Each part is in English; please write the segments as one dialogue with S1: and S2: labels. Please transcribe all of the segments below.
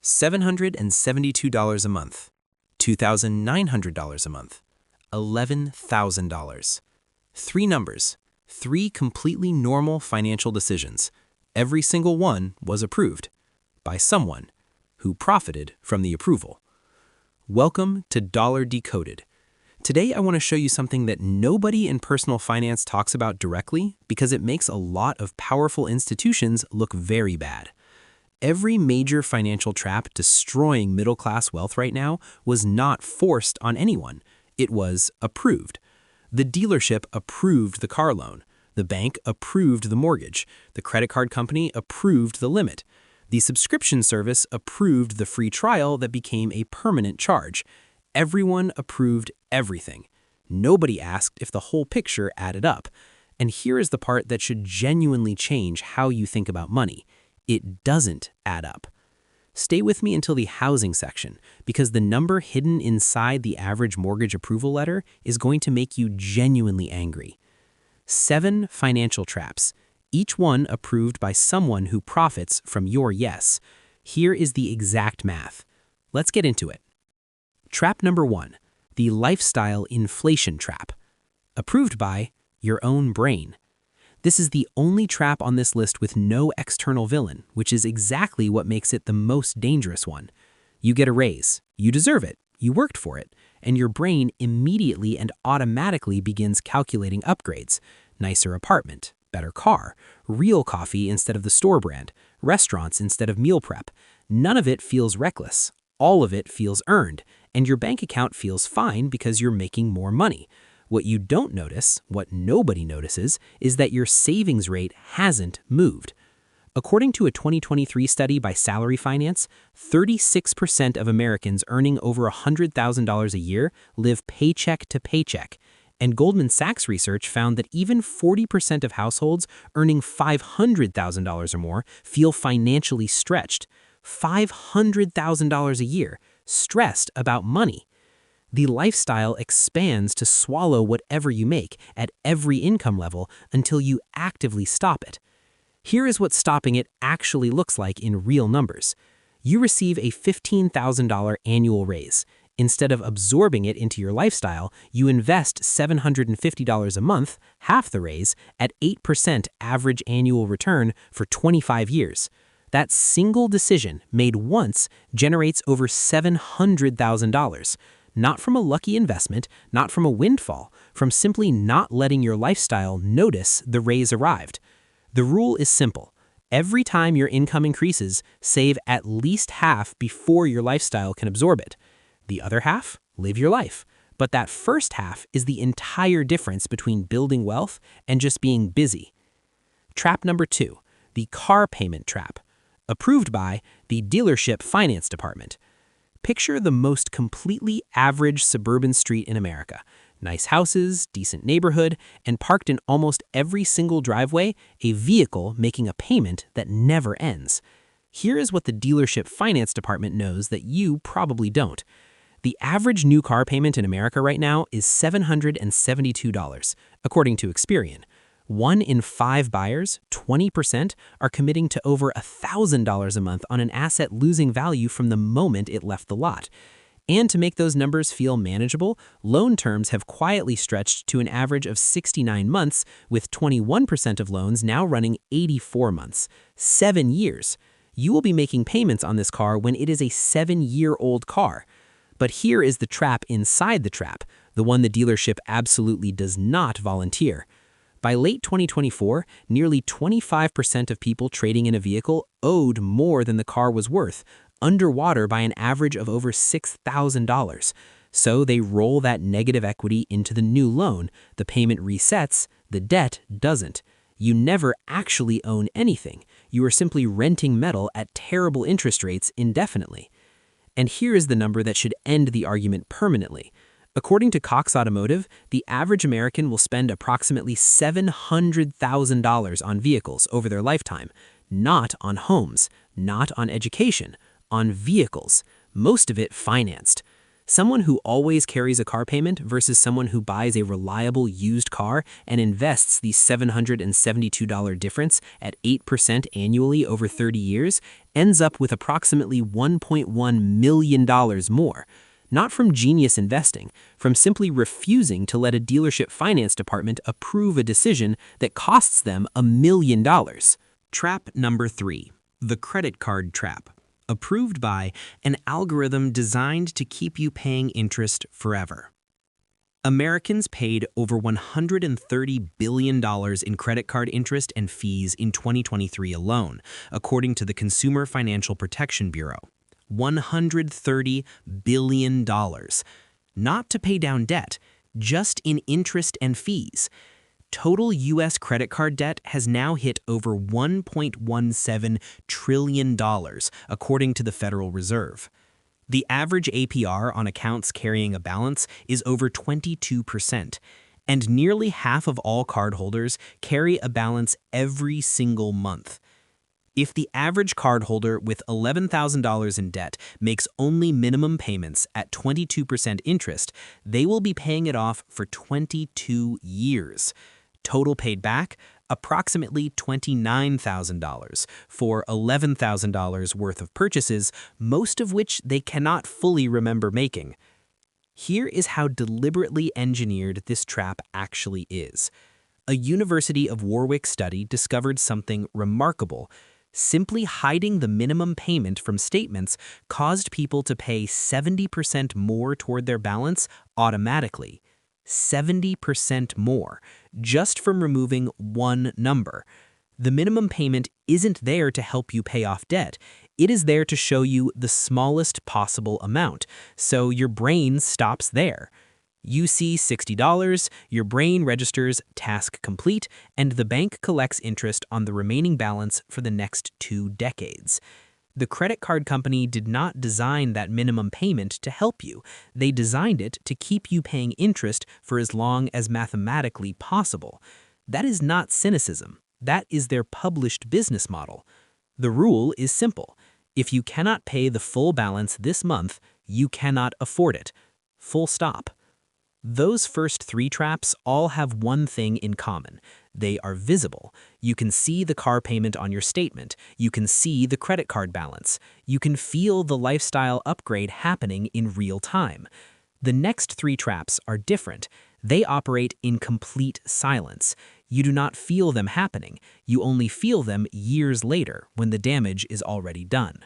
S1: $772 a month, $2,900 a month, $11,000. Three numbers, three completely normal financial decisions. Every single one was approved by someone who profited from the approval. Welcome to Decoded. Today I want to show you something that nobody in personal finance talks about directly because it makes a lot of powerful institutions look very bad. Every major financial trap destroying middle-class wealth right now was not forced on anyone. It was approved. The dealership approved the car loan. The bank approved the mortgage. The credit card company approved the limit. The subscription service approved the free trial that became a permanent charge. Everyone approved everything. Nobody asked if the whole picture added up. And here is the part that should genuinely change how you think about money. It doesn't add up. Stay with me until the housing section, because the number hidden inside the average mortgage approval letter is going to make you genuinely angry. 7 financial traps, each one approved by someone who profits from your yes. Here is the exact math. Let's get into it. Trap number 1, the lifestyle inflation trap. Approved by your own brain. This is the only trap on this list with no external villain, which is exactly what makes it the most dangerous one. You get a raise, you deserve it, you worked for it, and your brain immediately and automatically begins calculating upgrades. Nicer apartment, better car, real coffee instead of the store brand, restaurants instead of meal prep. None of it feels reckless. All of it feels earned, and your bank account feels fine because you're making more money. What you don't notice, what nobody notices, is that your savings rate hasn't moved. According to a 2023 study by Salary Finance, 36% of Americans earning over $100,000 a year live paycheck to paycheck. And Goldman Sachs research found that even 40% of households earning $500,000 or more feel financially stretched. $500,000 a year, stressed about money. The lifestyle expands to swallow whatever you make at every income level until you actively stop it. Here is what stopping it actually looks like in real numbers. You receive a $15,000 annual raise. Instead of absorbing it into your lifestyle, you invest $750 a month, half the raise, at 8% average annual return for 25 years. That single decision made once generates over $700,000. Not from a lucky investment, not from a windfall, from simply not letting your lifestyle notice the raise arrived. The rule is simple. Every time your income increases, save at least half before your lifestyle can absorb it. The other half, live your life. But that first half is the entire difference between building wealth and just being busy. Trap number 2, the car payment trap. Approved by the dealership finance department. Picture the most completely average suburban street in America. Nice houses, decent neighborhood, and parked in almost every single driveway, a vehicle making a payment that never ends. Here is what the dealership finance department knows that you probably don't. The average new car payment in America right now is $772, according to Experian. 1 in 5 buyers, 20%, are committing to over $1,000 a month on an asset losing value from the moment it left the lot. And to make those numbers feel manageable, loan terms have quietly stretched to an average of 69 months, with 21% of loans now running 84 months. 7 years. You will be making payments on this car when it is a 7-year-old car. But here is the trap inside the trap, the one the dealership absolutely does not volunteer. By late 2024, nearly 25% of people trading in a vehicle owed more than the car was worth, underwater by an average of over $6,000. So they roll that negative equity into the new loan, the payment resets, the debt doesn't. You never actually own anything. You are simply renting metal at terrible interest rates indefinitely. And here is the number that should end the argument permanently. According to Cox Automotive, the average American will spend approximately $700,000 on vehicles over their lifetime, not on homes, not on education, on vehicles, most of it financed. Someone who always carries a car payment versus someone who buys a reliable used car and invests the $772 difference at 8% annually over 30 years ends up with approximately $1.1 million more. Not from genius investing, from simply refusing to let a dealership finance department approve a decision that costs them $1 million. Trap number 3, the credit card trap. Approved by an algorithm designed to keep you paying interest forever. Americans paid over $130 billion in credit card interest and fees in 2023 alone, according to the Consumer Financial Protection Bureau. $130 billion. Not to pay down debt, just in interest and fees. Total U.S. credit card debt has now hit over $1.17 trillion, according to the Federal Reserve. The average APR on accounts carrying a balance is over 22%, and nearly half of all cardholders carry a balance every single month. If the average cardholder with $11,000 in debt makes only minimum payments at 22% interest, they will be paying it off for 22 years. Total paid back, approximately $29,000 for $11,000 worth of purchases, most of which they cannot fully remember making. Here is how deliberately engineered this trap actually is. A University of Warwick study discovered something remarkable. Simply hiding the minimum payment from statements caused people to pay 70% more toward their balance automatically. 70% more, just from removing one number. The minimum payment isn't there to help you pay off debt. It is there to show you the smallest possible amount, so your brain stops there. You see $60, your brain registers task complete, and the bank collects interest on the remaining balance for the next 2 decades. The credit card company did not design that minimum payment to help you. They designed it to keep you paying interest for as long as mathematically possible. That is not cynicism. That is their published business model. The rule is simple. If you cannot pay the full balance this month, you cannot afford it. Full stop. Those first 3 traps all have one thing in common. They are visible. You can see the car payment on your statement. You can see the credit card balance. You can feel the lifestyle upgrade happening in real time. The next 3 traps are different. They operate in complete silence. You do not feel them happening. You only feel them years later when the damage is already done.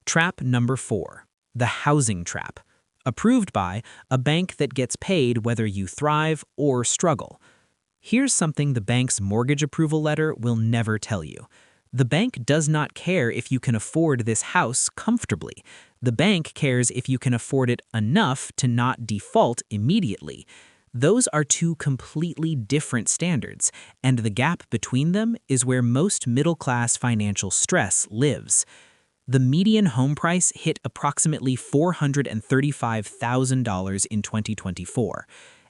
S1: Trap number 4, the housing trap. Approved by a bank that gets paid whether you thrive or struggle. Here's something the bank's mortgage approval letter will never tell you. The bank does not care if you can afford this house comfortably. The bank cares if you can afford it enough to not default immediately. Those are 2 completely different standards, and the gap between them is where most middle-class financial stress lives. The median home price hit approximately $435,000 in 2024.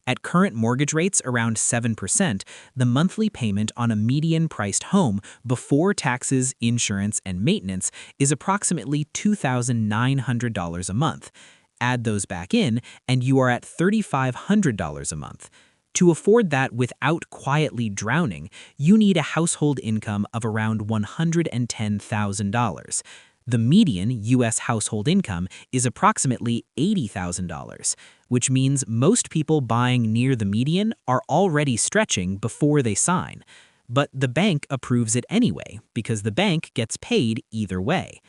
S1: At current mortgage rates around 7%, the monthly payment on a median-priced home before taxes, insurance, and maintenance is approximately $2,900 a month. Add those back in, and you are at $3,500 a month. To afford that without quietly drowning, you need a household income of around $110,000. The median U.S. household income is approximately $80,000, which means most people buying near the median are already stretching before they sign. But the bank approves it anyway, because the bank gets paid either way.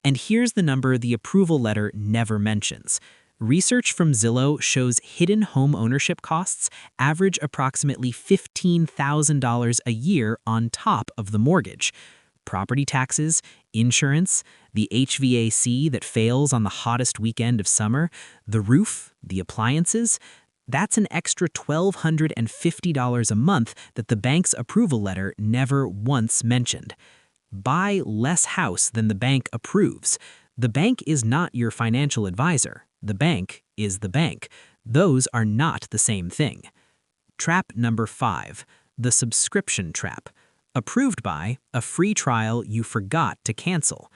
S1: And here's the number the approval letter never mentions. Research from Zillow shows hidden home ownership costs average approximately $15,000 a year on top of the mortgage. Property taxes, insurance, the HVAC that fails on the hottest weekend of summer, the roof, the appliances, that's an extra $1,250 a month that the bank's approval letter never once mentioned. Buy less house than the bank approves. The bank is not your financial advisor. The bank is the bank. Those are not the same thing. Trap number 5, the subscription trap. Approved by a free trial you forgot to cancel.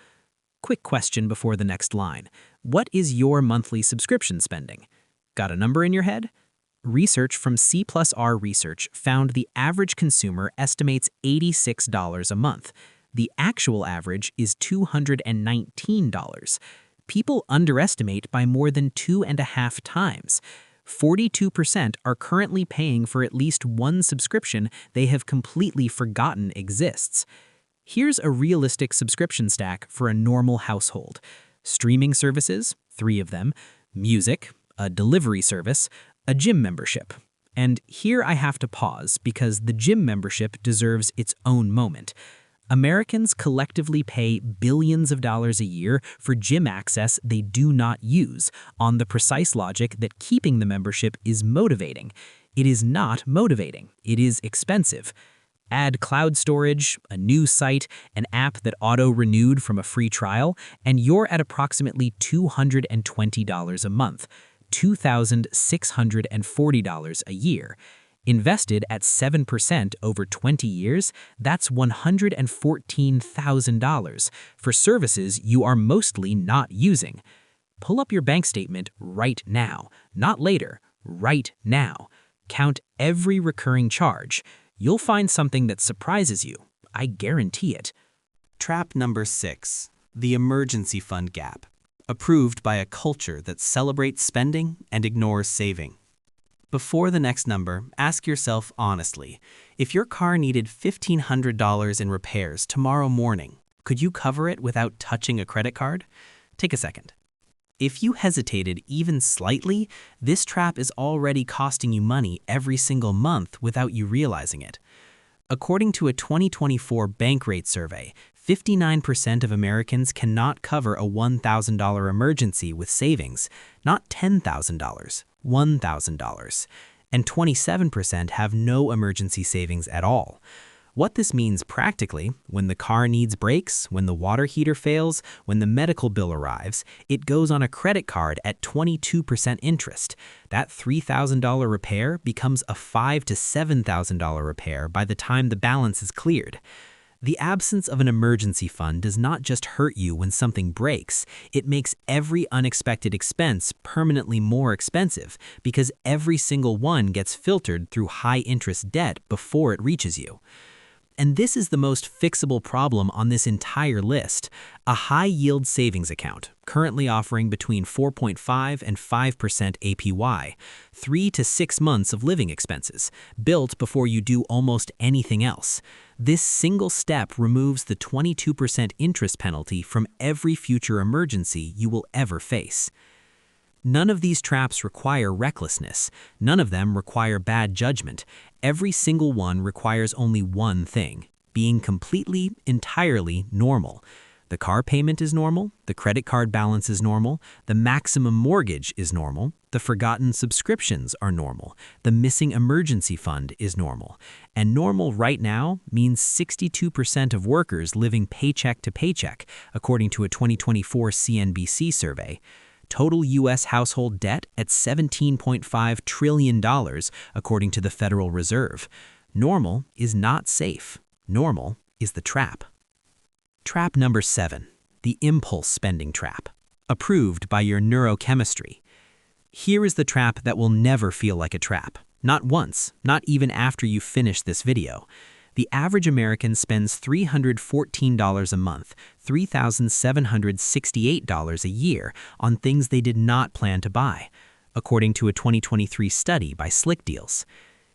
S1: Quick question before the next line. What is your monthly subscription spending? Got a number in your head? Research from C+R Research found the average consumer estimates $86 a month. The actual average is $219. People underestimate by more than 2.5 times. 42% are currently paying for at least one subscription they have completely forgotten exists. Here's a realistic subscription stack for a normal household. Streaming services, 3 of them, music, a delivery service, a gym membership. And here I have to pause because the gym membership deserves its own moment. Americans collectively pay billions of dollars a year for gym access they do not use, on the precise logic that keeping the membership is motivating. It is not motivating. It is expensive. Add cloud storage, a news site, an app that auto-renewed from a free trial, and you're at approximately $220 a month, $2,640 a year. Invested at 7% over 20 years, that's $114,000 for services you are mostly not using. Pull up your bank statement right now, not later, right now. Count every recurring charge. You'll find something that surprises you. I guarantee it.
S2: Trap number 6, the emergency fund gap, approved by a culture that celebrates spending and ignores saving. Before the next number, ask yourself honestly, if your car needed $1,500 in repairs tomorrow morning, could you cover it without touching a credit card? Take a second. If you hesitated even slightly, this trap is already costing you money every single month without you realizing it. According to a 2024 Bankrate survey, 59% of Americans cannot cover a $1,000 emergency with savings, not $10,000, $1,000, and 27% have no emergency savings at all. What this means practically, when the car needs brakes, when the water heater fails, when the medical bill arrives, it goes on a credit card at 22% interest. That $3,000 repair becomes a $5,000 to $7,000 repair by the time the balance is cleared. The absence of an emergency fund does not just hurt you when something breaks, it makes every unexpected expense permanently more expensive because every single one gets filtered through high-interest debt before it reaches you. And this is the most fixable problem on this entire list, a high-yield savings account, currently offering between 4.5 and 5% APY, 3 to 6 months of living expenses, built before you do almost anything else. This single step removes the 22% interest penalty from every future emergency you will ever face. None of these traps require recklessness. None of them require bad judgment. Every single one requires only one thing: being completely, entirely normal. The car payment is normal, the credit card balance is normal, the maximum mortgage is normal, the forgotten subscriptions are normal, the missing emergency fund is normal. And normal right now means 62% of workers living paycheck to paycheck, according to a 2024 CNBC survey. Total U.S. household debt at $17.5 trillion, according to the Federal Reserve. Normal is not safe. Normal is the trap. Trap number 7, the impulse spending trap, approved by your neurochemistry. Here is the trap that will never feel like a trap. Not once, not even after you finish this video. The average American spends $314 a month, $3,768 a year on things they did not plan to buy, according to a 2023 study by Slick Deals.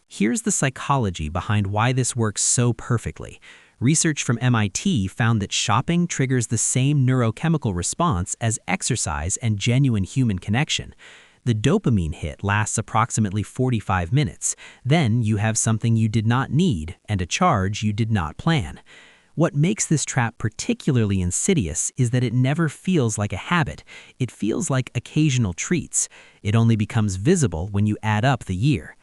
S2: Here's the psychology behind why this works so perfectly. Research from MIT found that shopping triggers the same neurochemical response as exercise and genuine human connection. The dopamine hit lasts approximately 45 minutes. Then you have something you did not need and a charge you did not plan. What makes this trap particularly insidious is that it never feels like a habit. It feels like occasional treats. It only becomes visible when you add up the year.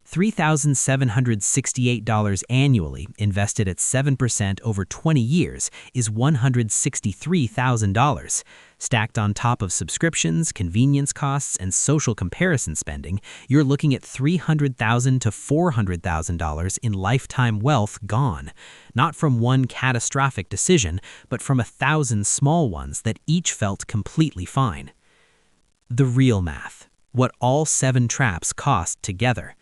S2: $3,768 annually, invested at 7% over 20 years, is $163,000. Stacked on top of subscriptions, convenience costs, and social comparison spending, you're looking at $300,000 to $400,000 in lifetime wealth gone. Not from one catastrophic decision, but from 1,000 small ones that each felt completely fine.
S1: The real math. What all 7 traps cost together.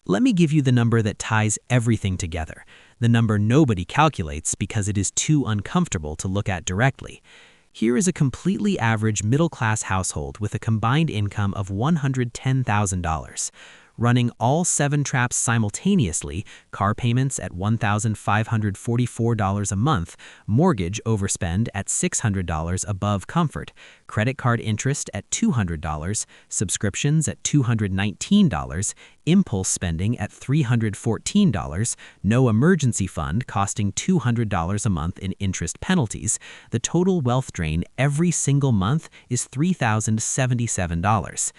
S1: Let me give you the number that ties everything together, the number nobody calculates because it is too uncomfortable to look at directly. Here is a completely average middle-class household with a combined income of $110,000. Running all 7 traps simultaneously, car payments at $1,544 a month, mortgage overspend at $600 above comfort, credit card interest at $200, subscriptions at $219, impulse spending at $314, no emergency fund costing $200 a month in interest penalties, the total wealth drain every single month is $3,077.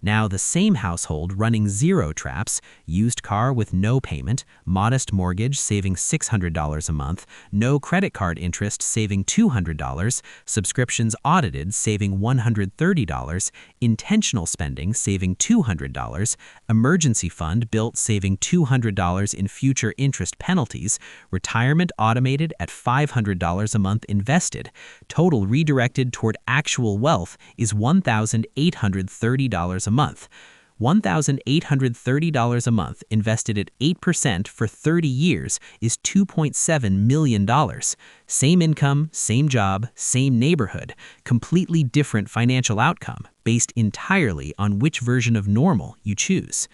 S1: Now the same household running 0 traps, used car with no payment, modest mortgage saving $600 a month, no credit card interest saving $200, subscriptions audited saving $130, intentional spending saving $200, emergency fund built saving $200 in future interest penalties, retirement automated at $500 a month invested, total redirected toward actual wealth is $1,830 a month. $1,830 a month invested at 8% for 30 years is $2.7 million. Same income, same job, same neighborhood, completely different financial outcome based entirely on which version of normal you choose.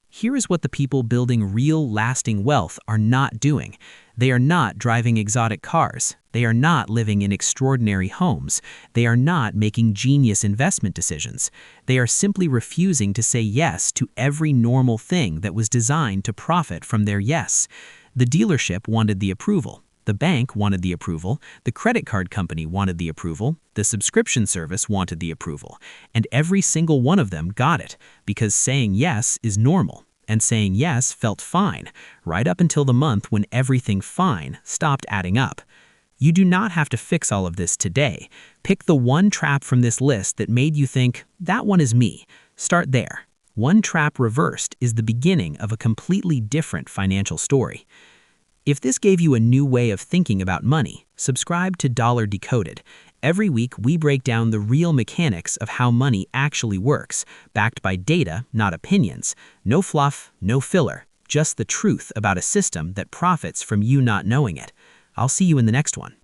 S1: Here is what the people building real, lasting wealth are not doing. They are not driving exotic cars. They are not living in extraordinary homes. They are not making genius investment decisions. They are simply refusing to say yes to every normal thing that was designed to profit from their yes. The dealership wanted the approval. The bank wanted the approval. The credit card company wanted the approval. The subscription service wanted the approval. And every single one of them got it because saying yes is normal. And saying yes felt fine, right up until the month when everything fine stopped adding up. You do not have to fix all of this today. Pick the one trap from this list that made you think, that one is me. Start there. One trap reversed is the beginning of a completely different financial story. If this gave you a new way of thinking about money, subscribe to Decoded. Every week, we break down the real mechanics of how money actually works, backed by data, not opinions. No fluff, no filler, just the truth about a system that profits from you not knowing it. I'll see you in the next one.